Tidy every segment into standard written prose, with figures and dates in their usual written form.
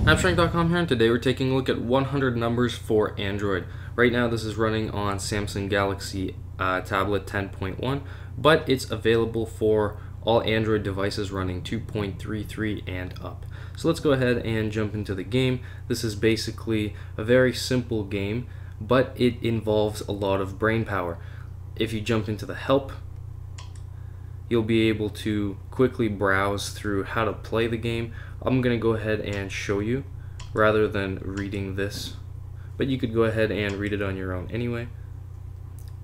Appshrink.com here, and today we're taking a look at 100 numbers for Android. Right now this is running on Samsung Galaxy Tablet 10.1, but it's available for all Android devices running 2.33 and up. So let's go ahead and jump into the game. This is basically a very simple game, but it involves a lot of brain power. If you jump into the help, you'll be able to quickly browse through how to play the game. I'm going to go ahead and show you rather than reading this, but you could go ahead and read it on your own anyway.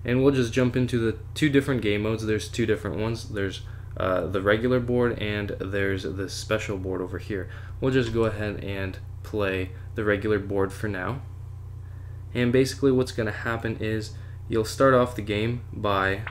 And we'll just jump into the two different game modes. There's two different ones. There's the regular board and there's the special board over here. We'll just go ahead and play the regular board for now. And basically what's going to happen is you'll start off the game by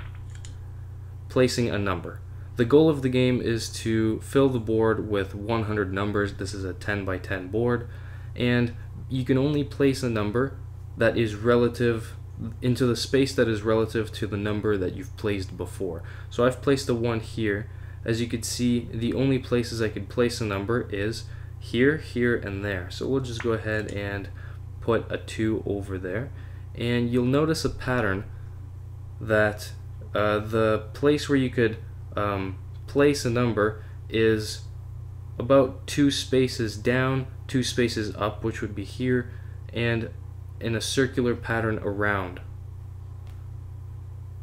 placing a number. The goal of the game is to fill the board with 100 numbers. This is a 10 by 10 board, and you can only place a number that is relative into the space that is relative to the number that you've placed before. So I've placed a 1 here. As you can see, the only places I could place a number is here, here, and there. So we'll just go ahead and put a 2 over there, and you'll notice a pattern that the place where you could place a number is about 2 spaces down, 2 spaces up, which would be here, and in a circular pattern around.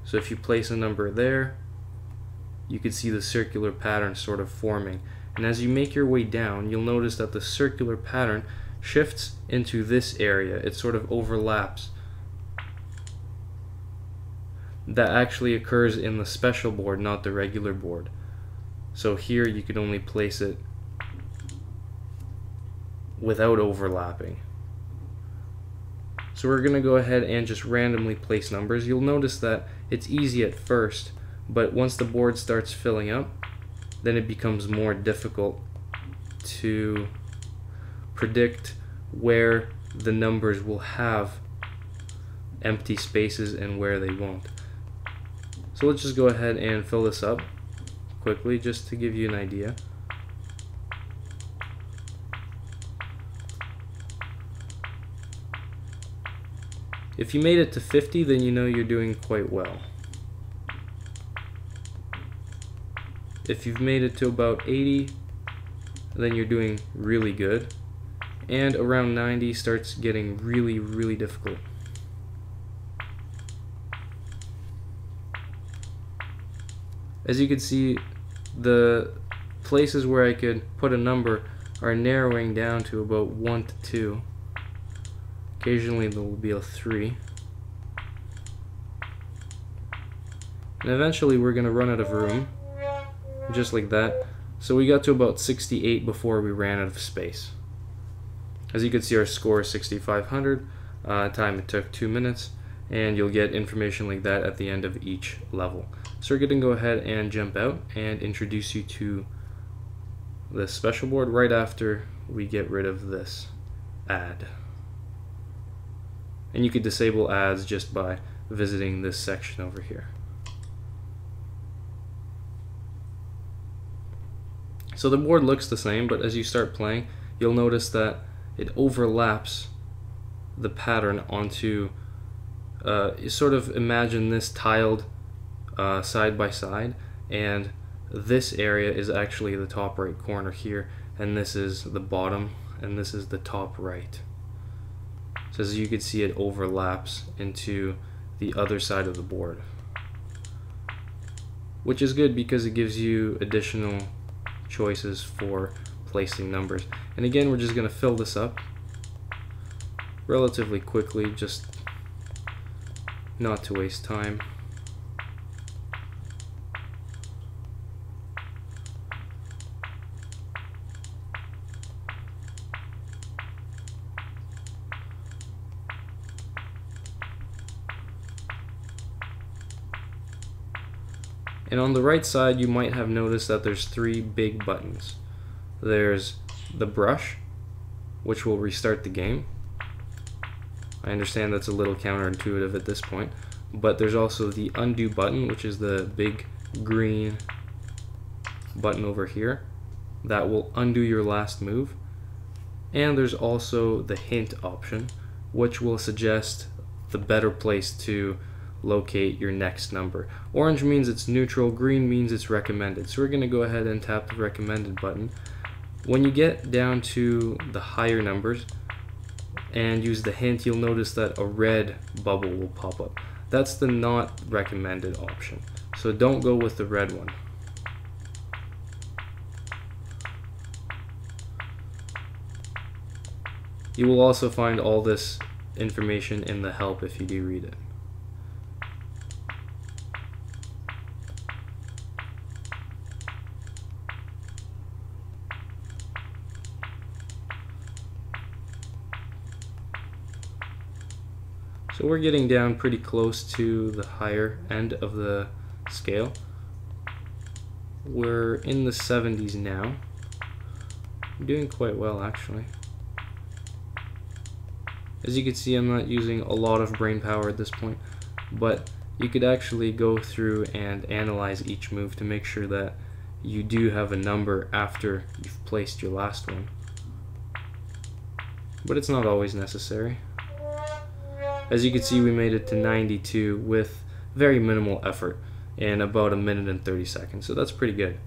So if you place a number there, you can see the circular pattern sort of forming. And as you make your way down, you'll notice that the circular pattern shifts into this area. It sort of overlaps. That actually occurs in the special board, not the regular board. So here you could only place it without overlapping. So we're going to go ahead and just randomly place numbers. You'll notice that it's easy at first, but once the board starts filling up, then it becomes more difficult to predict where the numbers will have empty spaces and where they won't. So let's just go ahead and fill this up quickly just to give you an idea. If you made it to 50, then you know you're doing quite well. If you've made it to about 80, then you're doing really good. And around 90 starts getting really, really difficult. As you can see, the places where I could put a number are narrowing down to about 1 to 2. Occasionally there will be a 3. And eventually we're going to run out of room, just like that. So we got to about 68 before we ran out of space. As you can see, our score is 6,500. Time it took 2 minutes. And you'll get information like that at the end of each level. So we're going to go ahead and jump out and introduce you to the special board right after we get rid of this ad. And you could disable ads just by visiting this section over here. So the board looks the same, but as you start playing, you'll notice that it overlaps the pattern onto you sort of imagine this tiled side by side, and this area is actually the top right corner here, and this is the bottom, and this is the top right. So as you can see, it overlaps into the other side of the board, which is good because it gives you additional choices for placing numbers. And again, we're just going to fill this up relatively quickly, just not to waste time. And on the right side, you might have noticed that there's 3 big buttons. There's the brush, which will restart the game. I understand that's a little counterintuitive at this point, but there's also the undo button, which is the big green button over here that will undo your last move. And there's also the hint option, which will suggest the better place to locate your next number. Orange means it's neutral, green means it's recommended. So we're going to go ahead and tap the recommended button. When you get down to the higher numbers and use the hint, you'll notice that a red bubble will pop up. That's the not recommended option. So don't go with the red one. You will also find all this information in the help if you do read it. So we're getting down pretty close to the higher end of the scale. We're in the 70s now. I'm doing quite well actually. As you can see, I'm not using a lot of brain power at this point, but you could actually go through and analyze each move to make sure that you do have a number after you've placed your last one. But it's not always necessary. As you can see, we made it to 92 with very minimal effort in about 1 minute and 30 seconds, so that's pretty good.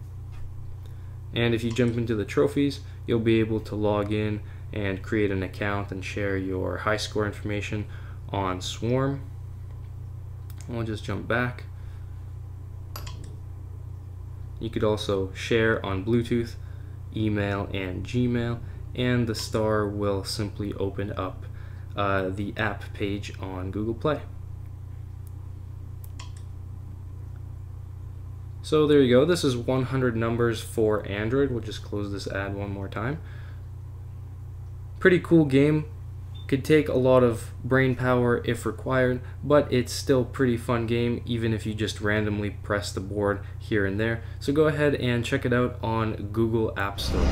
And if you jump into the trophies, you'll be able to log in and create an account and share your high score information on Swarm. We'll just jump back. You could also share on Bluetooth, email, and Gmail, and the star will simply open up the app page on Google Play. So there you go. This is 100 numbers for Android. We'll just close this ad one more time. Pretty cool game. Could take a lot of brain power if required, but it's still pretty fun game even if you just randomly press the board here and there. So go ahead and check it out on Google App Store.